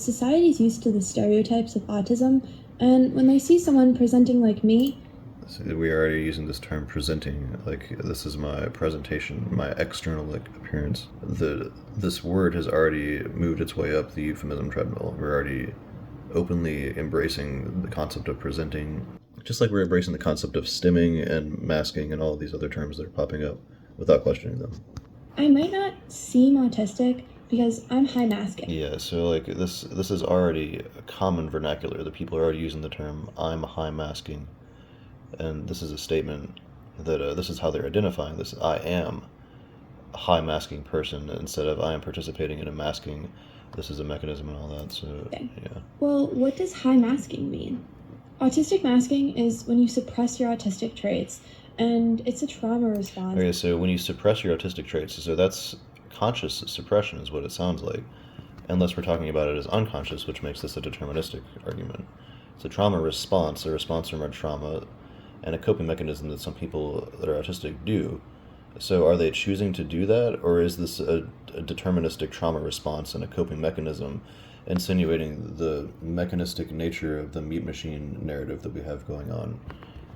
Society's used to the stereotypes of autism, and when they see someone presenting like me, So we are already using this term presenting, like this is my presentation, my external appearance. This word has already moved its way up the euphemism treadmill. We're already openly embracing the concept of presenting, just like we're embracing the concept of stimming and masking and all of these other terms that are popping up without questioning them. I might not seem autistic because I'm high masking. Yeah, so like this is already a common vernacular. The people are already using the term "I'm high masking," and this is a statement that this is how they're identifying this. I am a high masking person instead of I am participating in a masking. This is a mechanism and all that. So Okay. yeah. Well, what does high masking mean? Autistic masking is when you suppress your autistic traits, and it's a trauma response. Okay, so when you suppress your autistic traits, so that's conscious suppression, is what it sounds like. Unless we're talking about it as unconscious, which makes this a deterministic argument. It's a trauma response, a response from our trauma, and a coping mechanism that some people that are autistic do. So are they choosing to do that, or is this a deterministic trauma response and a coping mechanism, insinuating the mechanistic nature of the meat machine narrative that we have going on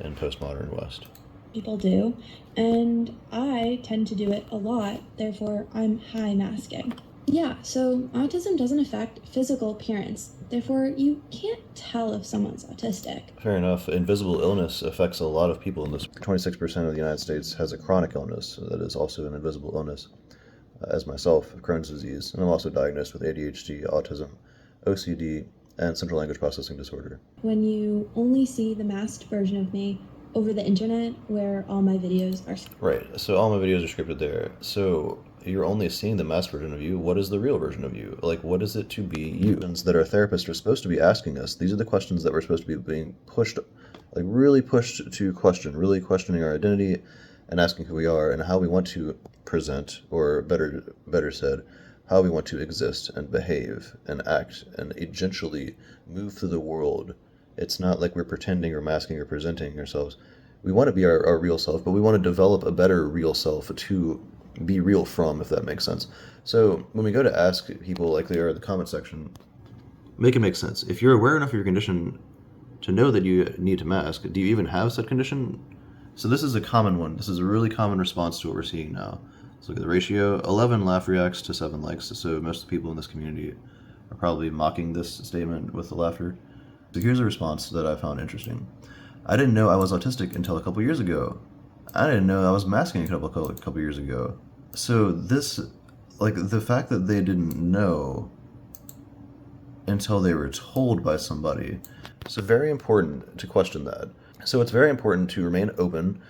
in postmodern West? People do, and I tend to do it a lot, therefore I'm high masking. Yeah, so autism doesn't affect physical appearance, therefore you can't tell if someone's autistic. Fair enough. Invisible illness affects a lot of people in this. 26% of the United States has a chronic illness that is also an invisible illness. As myself, Crohn's disease, and I'm also diagnosed with ADHD, autism, OCD, and central language processing disorder. When you only see the masked version of me over the internet where all my videos are. Right, so all my videos are scripted there. So you're only seeing the masked version of you. What is the real version of you? Like, what is it to be you? That our therapists are supposed to be asking us. These are the questions that we're supposed to be being pushed, like really pushed to question, really questioning our identity and asking who we are and how we want to present, or better said, how we want to exist and behave and act and agentially move through the world. It's not like we're pretending or masking or presenting ourselves. We want to be our real self, but we want to develop a better real self to be real from, if that makes sense. So when we go to ask people like they are in the comment section, make it make sense. If you're aware enough of your condition to know that you need to mask, do you even have said condition? So this is a common one. This is a really common response to what we're seeing now. Let's look at the ratio. 11 laugh reacts to 7 likes. So most of the people in this community are probably mocking this statement with the laughter. So here's a response that I found interesting. I didn't know I was autistic until a couple years ago. I didn't know I was masking a couple years ago. So this, like the fact that they didn't know until they were told by somebody. So very important to question that. So it's very important to remain open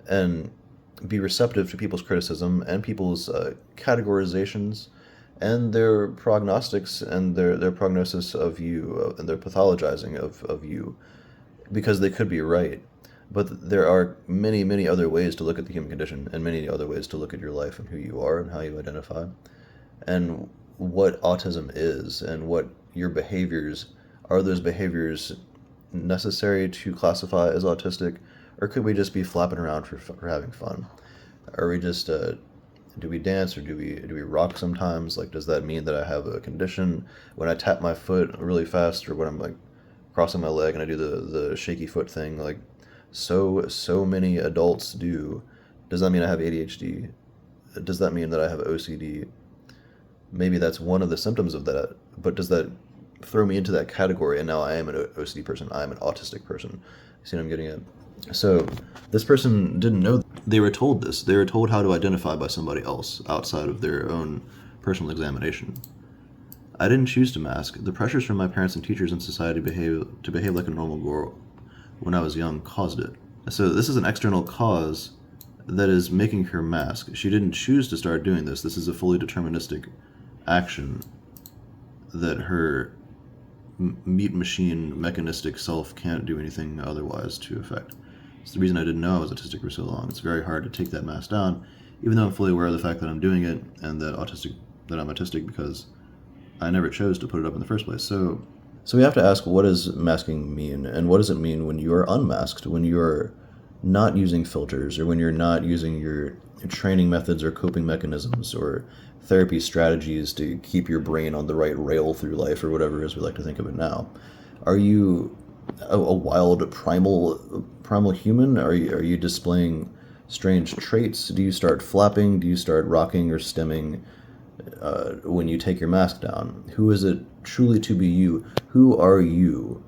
and be receptive to people's criticism and people's categorizations and their prognostics and their prognosis of you and their pathologizing of you, because they could be right. But there are many, many other ways to look at the human condition and many other ways to look at your life and who you are and how you identify and what autism is and what your behaviors are. Those behaviors necessary to classify as autistic, or could we just be flapping around for having fun? Are we just do we dance or do we rock sometimes? Like, does that mean that I have a condition when I tap my foot really fast, or when I'm like crossing my leg and I do the shaky foot thing, like so many adults do? Does that mean I have ADHD? Does that mean that I have OCD? Maybe that's one of the symptoms of that, but does that throw me into that category and now I am an OCD person, I am an autistic person? See what I'm getting at? So this person didn't know. They were told this. They were told how to identify by somebody else outside of their own personal examination. I didn't choose to mask. The pressures from my parents and teachers in society to behave like a normal girl when I was young caused it. So this is an external cause that is making her mask. She didn't choose to start doing this. This is a fully deterministic action that her meat machine mechanistic self can't do anything otherwise to affect. It's the reason I didn't know I was autistic for so long. It's very hard to take that mask down, even though I'm fully aware of the fact that I'm doing it and that I'm autistic, because I never chose to put it up in the first place. So we have to ask, what does masking mean, and what does it mean when you are unmasked, when you're not using filters, or when you're not using your training methods or coping mechanisms or therapy strategies to keep your brain on the right rail through life, or whatever it is we like to think of it now, are you a wild primal human? Are you displaying strange traits? Do you start flapping? Do you start rocking or stemming when you take your mask down? Who is it truly to be you? Who are you?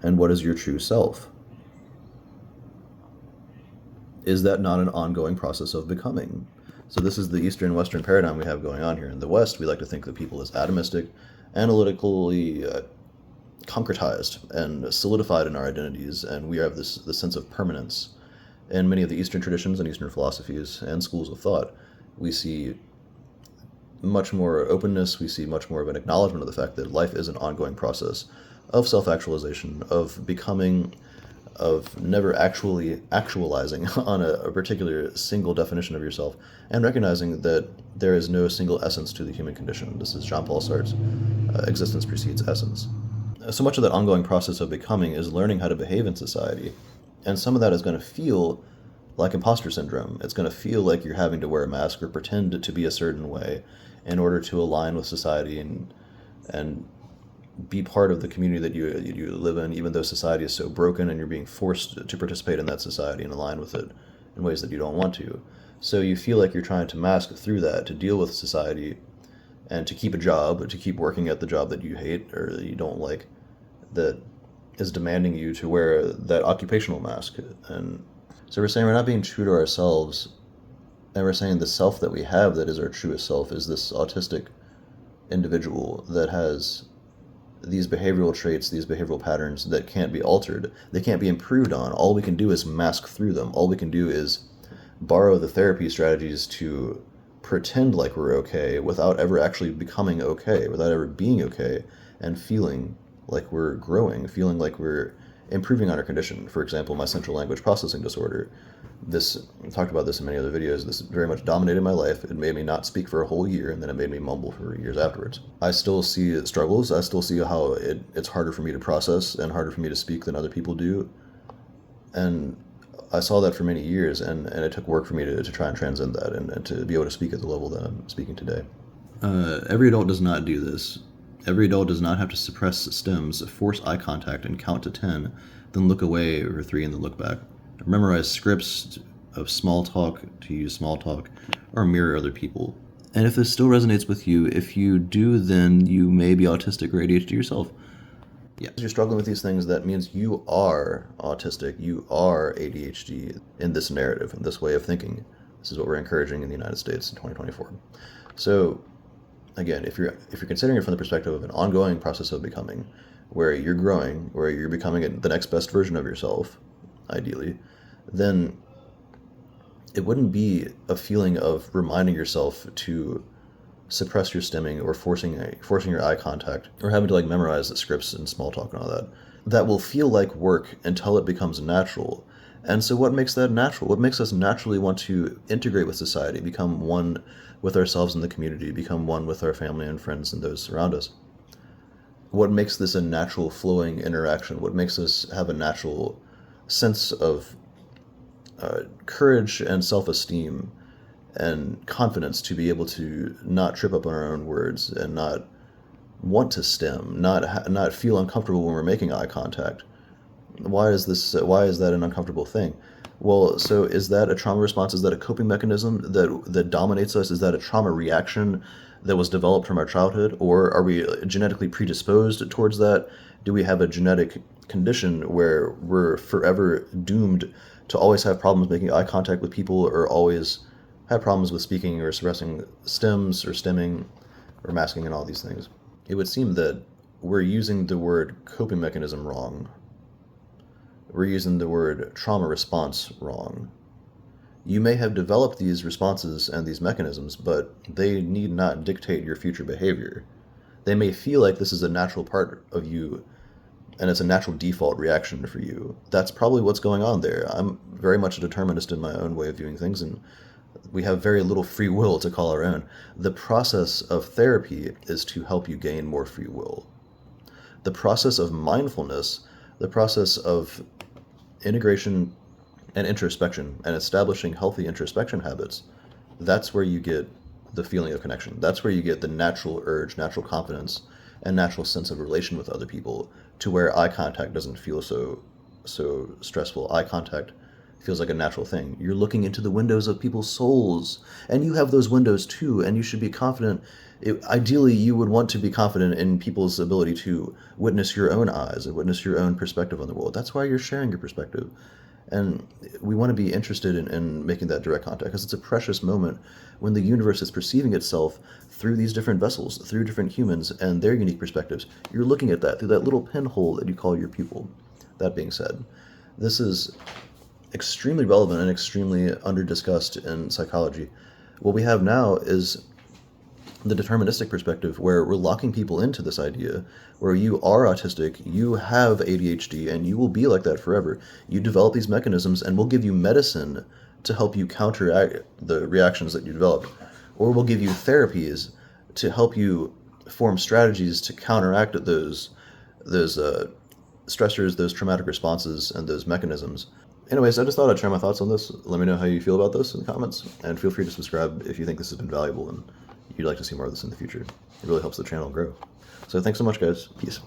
And what is your true self? Is that not an ongoing process of becoming? So this is the Eastern-Western paradigm we have going on here. In the West, we like to think of people as atomistic, analytically concretized and solidified in our identities, and we have this sense of permanence. In many of the Eastern traditions and Eastern philosophies and schools of thought, we see much more openness, we see much more of an acknowledgement of the fact that life is an ongoing process of self-actualization, of becoming, of never actually actualizing on a particular single definition of yourself, and recognizing that there is no single essence to the human condition. This is Jean-Paul Sartre's existence precedes essence. So much of that ongoing process of becoming is learning how to behave in society, and some of that is going to feel like imposter syndrome. It's going to feel like you're having to wear a mask or pretend to be a certain way in order to align with society and be part of the community that you live in, even though society is so broken and you're being forced to participate in that society and align with it in ways that you don't want to. So you feel like you're trying to mask through that to deal with society and to keep a job, to keep working at the job that you hate or that you don't like, that is demanding you to wear that occupational mask. And so we're saying we're not being true to ourselves, and we're saying the self that we have that is our truest self is this autistic individual that has these behavioral traits, these behavioral patterns that can't be altered. They can't be improved on. All we can do is mask through them. All we can do is borrow the therapy strategies to pretend like we're okay without ever actually becoming okay, without ever being okay, and feeling like we're growing, feeling like we're improving on our condition. For example, my central language processing disorder. I talked about this in many other videos. This very much dominated my life. It made me not speak for a whole year, and then it made me mumble for years afterwards. I still see struggles. I still see how it's harder for me to process and harder for me to speak than other people do. And I saw that for many years, and it took work for me to try and transcend that and to be able to speak at the level that I'm speaking today. Every adult does not do this. Every adult does not have to suppress stems, force eye contact, and count to 10, then look away or 3 and then look back. Memorize scripts of small talk to use small talk, or mirror other people. And if this still resonates with you, if you do, then you may be autistic or ADHD yourself. Yeah, if you're struggling with these things, that means you are autistic, you are ADHD in this narrative, in this way of thinking. This is what we're encouraging in the United States in 2024. So, again, if you're considering it from the perspective of an ongoing process of becoming, where you're growing, where you're becoming the next best version of yourself, ideally, then it wouldn't be a feeling of reminding yourself to suppress your stimming or forcing your eye contact or having to memorize the scripts and small talk and all that. That will feel like work until it becomes natural. And so what makes that natural? What makes us naturally want to integrate with society, become one with ourselves in the community, become one with our family and friends and those around us? What makes this a natural flowing interaction? What makes us have a natural sense of courage and self-esteem and confidence to be able to not trip up on our own words and not want to stem, not feel uncomfortable when we're making eye contact? Why is that an uncomfortable thing? Well, so is that a trauma response? Is that a coping mechanism that dominates us? Is that a trauma reaction that was developed from our childhood? Or are we genetically predisposed towards that? Do we have a genetic condition where we're forever doomed to always have problems making eye contact with people, or always have problems with speaking or suppressing stems or stemming or masking and all these things? It would seem that we're using the word coping mechanism wrong. We're using the word trauma response wrong. You may have developed these responses and these mechanisms, but they need not dictate your future behavior. They may feel like this is a natural part of you, and it's a natural default reaction for you. That's probably what's going on there. I'm very much a determinist in my own way of viewing things, and we have very little free will to call our own. The process of therapy is to help you gain more free will. The process of mindfulness, the process of integration and introspection and establishing healthy introspection habits, that's where you get the feeling of connection. That's where you get the natural urge, natural confidence, and natural sense of relation with other people, to where eye contact doesn't feel so stressful. Eye contact feels like a natural thing. You're looking into the windows of people's souls, and you have those windows too, and you should be confident. Ideally, you would want to be confident in people's ability to witness your own eyes and witness your own perspective on the world. That's why you're sharing your perspective. And we want to be interested in making that direct contact, because it's a precious moment when the universe is perceiving itself through these different vessels, through different humans and their unique perspectives. You're looking at that through that little pinhole that you call your pupil. That being said, this is extremely relevant and extremely under-discussed in psychology. What we have now is the deterministic perspective, where we're locking people into this idea where you are autistic, you have ADHD, and you will be like that forever. You develop these mechanisms, and we'll give you medicine to help you counteract the reactions that you developed, or we'll give you therapies to help you form strategies to counteract those stressors, those traumatic responses, and those mechanisms. Anyways, I just thought I'd share my thoughts on this. Let me know how you feel about this in the comments, and feel free to subscribe if you think this has been valuable and you'd like to see more of this in the future. It really helps the channel grow. So thanks so much, guys. Peace.